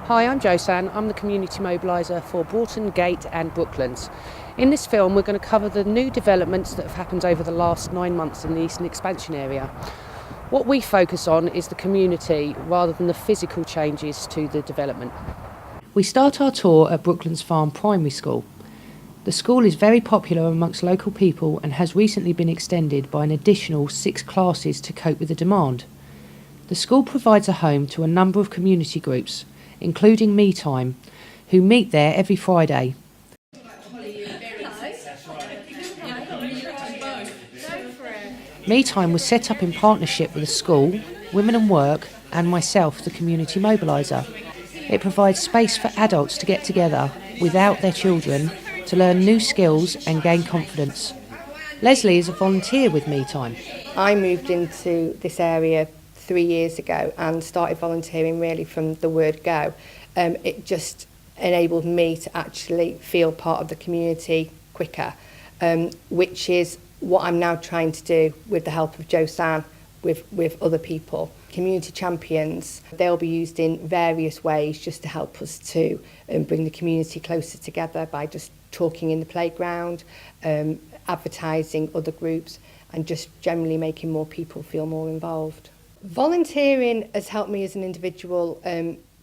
Hi, I'm Josanne. I'm the Community Mobiliser for Broughton, Gate and Brooklands. In this film we're going to cover the new developments that have happened over the last 9 months in the Eastern Expansion area. What we focus on is the community rather than the physical changes to the development. We start our tour at Brooklands Farm Primary School. The school is very popular amongst local people and has recently been extended by an additional 6 classes to cope with the demand. The school provides a home to a number of community groups, including Me Time, who meet there every Friday. Me Time was set up in partnership with the school, Women and Work and myself, the Community Mobiliser. It provides space for adults to get together without their children to learn new skills and gain confidence. Leslie is a volunteer with Me Time. I moved into this area 3 years ago and started volunteering really from the word go. It just enabled me to actually feel part of the community quicker, which is what I'm now trying to do with the help of Josanne, with other people. Community champions, they'll be used in various ways just to help us to bring the community closer together by just talking in the playground, advertising other groups and just generally making more people feel more involved. Volunteering has helped me as an individual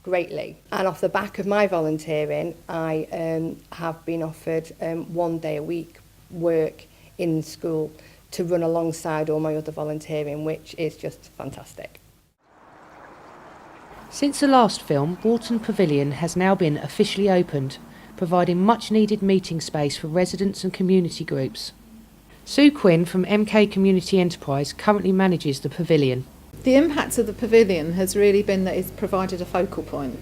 greatly, and off the back of my volunteering I have been offered 1 day a week work in school to run alongside all my other volunteering, which is just fantastic. Since the last film, Broughton Pavilion has now been officially opened, providing much needed meeting space for residents and community groups. Sue Quinn from MK Community Enterprise currently manages the pavilion. The impact of the pavilion has really been that it's provided a focal point.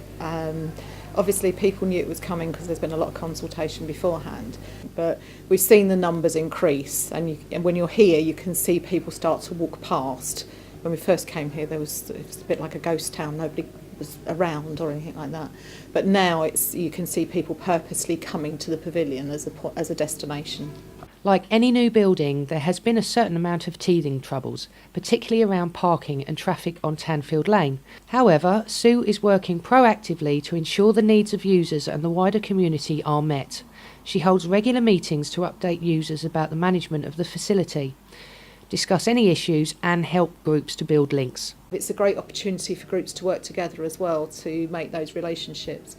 Obviously people knew it was coming because there's been a lot of consultation beforehand, but we've seen the numbers increase, and when you're here you can see people start to walk past. When we first came here it was a bit like a ghost town, nobody was around or anything like that, but now you can see people purposely coming to the pavilion as a destination. Like any new building, there has been a certain amount of teething troubles, particularly around parking and traffic on Tanfield Lane. However, Sue is working proactively to ensure the needs of users and the wider community are met. She holds regular meetings to update users about the management of the facility, discuss any issues and help groups to build links. It's a great opportunity for groups to work together as well to make those relationships.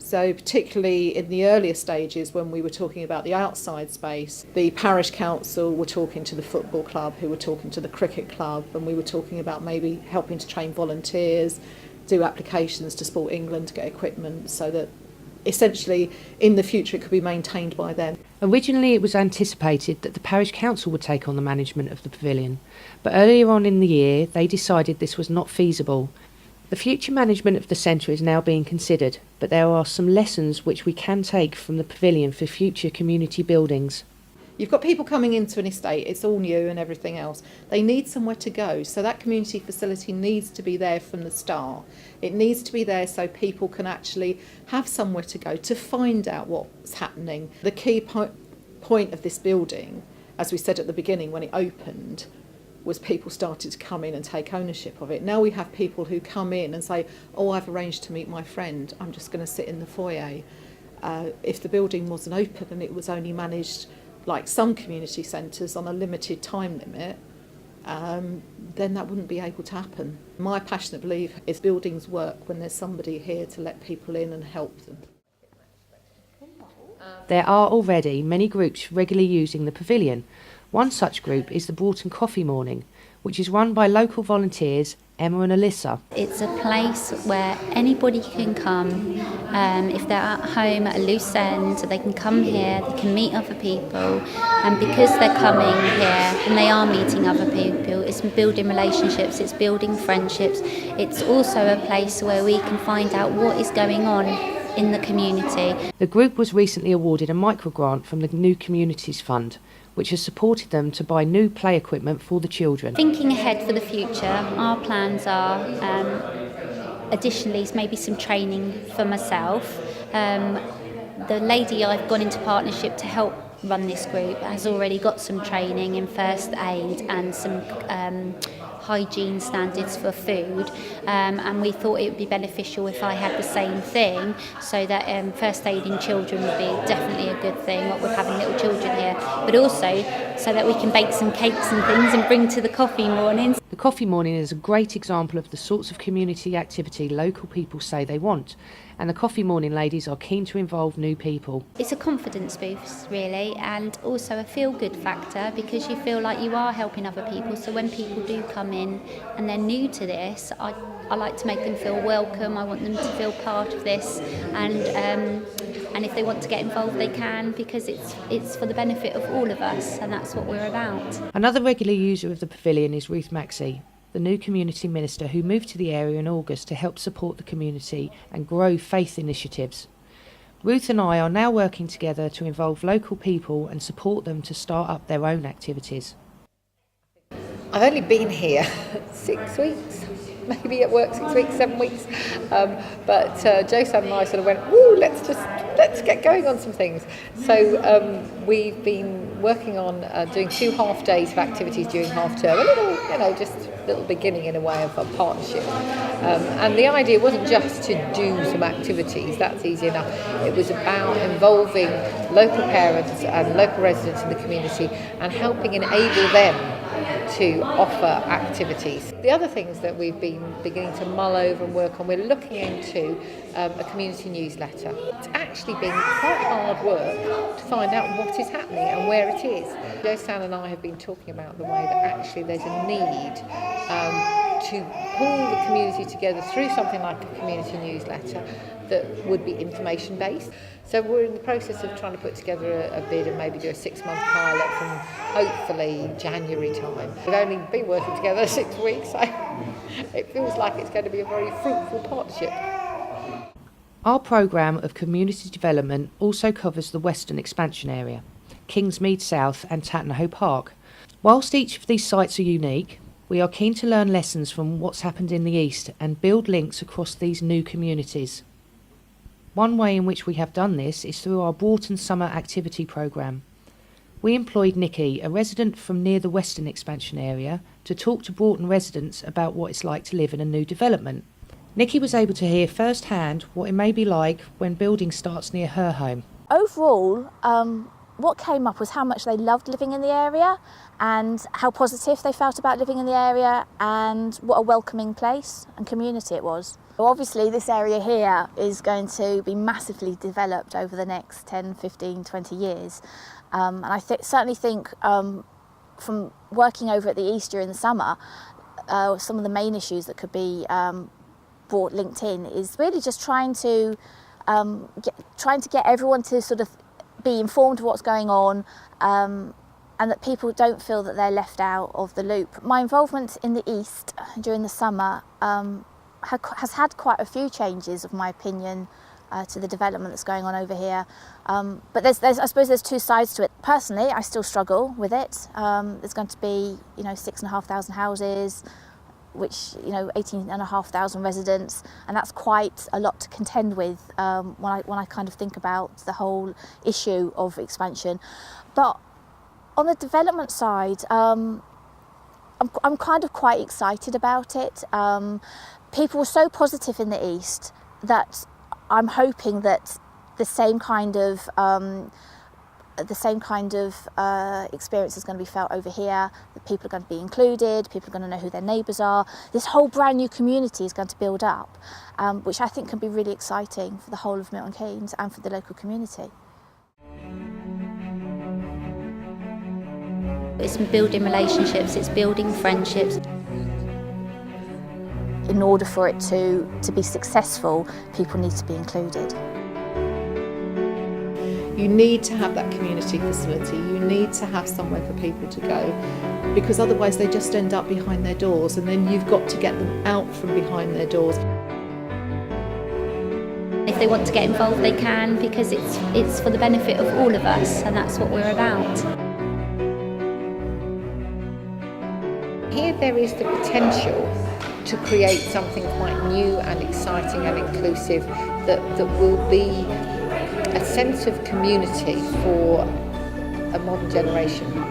So particularly in the earlier stages when we were talking about the outside space, the parish council were talking to the football club, who were talking to the cricket club, and we were talking about maybe helping to train volunteers, do applications to Sport England to get equipment, so that essentially in the future it could be maintained by them. Originally it was anticipated that the parish council would take on the management of the pavilion, but earlier on in the year they decided this was not feasible. The future management of the centre is now being considered, but there are some lessons which we can take from the pavilion for future community buildings. You've got people coming into an estate, it's all new and everything else. They need somewhere to go, so that community facility needs to be there from the start. It needs to be there so people can actually have somewhere to go to find out what's happening. The key point of this building, as we said at the beginning when it opened, was people started to come in and take ownership of it. Now we have people who come in and say, oh, I've arranged to meet my friend, I'm just going to sit in the foyer. If the building wasn't open and it was only managed like some community centres on a limited time limit, then that wouldn't be able to happen. My passionate belief is buildings work when there's somebody here to let people in and help them. There are already many groups regularly using the pavilion. One such group is the Broughton Coffee Morning, which is run by local volunteers Emma and Alyssa. It's a place where anybody can come. If they're at home at a loose end, they can come here, they can meet other people, and because they're coming here and they are meeting other people, it's building relationships, it's building friendships. It's also a place where we can find out what is going on in the community. The group was recently awarded a microgrant from the New Communities Fund, which has supported them to buy new play equipment for the children. Thinking ahead for the future, our plans are additionally maybe some training for myself. The lady I've gone into partnership to help run this group has already got some training in first aid and some hygiene standards for food, and we thought it would be beneficial if I had the same thing, so that first aiding children would be definitely a good thing, what with having little children here, but also so that we can bake some cakes and things and bring to the coffee mornings. The coffee morning is a great example of the sorts of community activity local people say they want, and the coffee morning ladies are keen to involve new people. It's a confidence boost really, and also a feel-good factor, because you feel like you are helping other people. So when people do come in and they're new to this, I like to make them feel welcome. I want them to feel part of this, and if they want to get involved they can, because it's for the benefit of all of us, and that's what we're about. Another regular user of the pavilion is Ruth Maxey, the new community minister who moved to the area in August to help support the community and grow faith initiatives. Ruth and I are now working together to involve local people and support them to start up their own activities. I've only been here 6 weeks, maybe at work 6 weeks, 7 weeks, but Josan and I sort of went, ooh, let's get going on some things. So we've been working on doing 2 half days of activities during half term, a little, just a little beginning in a way of a partnership. And the idea wasn't just to do some activities, that's easy enough. It was about involving local parents and local residents in the community and helping enable them to offer activities. The other things that we've been beginning to mull over and work on, we're looking into a community newsletter. It's actually been quite hard work to find out what is happening and where it is. Josan and I have been talking about the way that actually there's a need to pull the community together through something like a community newsletter that would be information based. So we're in the process of trying to put together a bid and maybe do a 6-month pilot from hopefully January time. We've only been working together 6 weeks, so it feels like it's going to be a very fruitful partnership. Our programme of community development also covers the Western expansion area, Kingsmead South and Tattenhoe Park. Whilst each of these sites are unique, we are keen to learn lessons from what's happened in the East and build links across these new communities. One way in which we have done this is through our Broughton Summer Activity Programme. We employed Nikki, a resident from near the Western expansion area, to talk to Broughton residents about what it's like to live in a new development. Nikki was able to hear firsthand what it may be like when building starts near her home. Overall, what came up was how much they loved living in the area and how positive they felt about living in the area and what a welcoming place and community it was. Obviously this area here is going to be massively developed over the next 10, 15, 20 years. And I certainly think from working over at the East during the summer, some of the main issues that could be linked in is really just trying to get everyone to sort of be informed of what's going on, and that people don't feel that they're left out of the loop. My involvement in the East during the summer has had quite a few changes, of my opinion, to the development that's going on over here. But I suppose there's 2 sides to it. Personally, I still struggle with it. There's going to be 6,500 houses, which 18,500 residents, and that's quite a lot to contend with when I kind of think about the whole issue of expansion. But on the development side, I'm kind of quite excited about it. People were so positive in the East that I'm hoping that the same kind of experience is going to be felt over here, that people are going to be included, people are going to know who their neighbours are. This whole brand new community is going to build up, which I think can be really exciting for the whole of Milton Keynes and for the local community. It's building relationships, it's building friendships. In order for it to be successful, people need to be included. You need to have that community facility, you need to have somewhere for people to go, because otherwise they just end up behind their doors, and then you've got to get them out from behind their doors. If they want to get involved they can, because it's for the benefit of all of us, and that's what we're about. Here there is the potential to create something quite new and exciting and inclusive that will be a sense of community for a modern generation.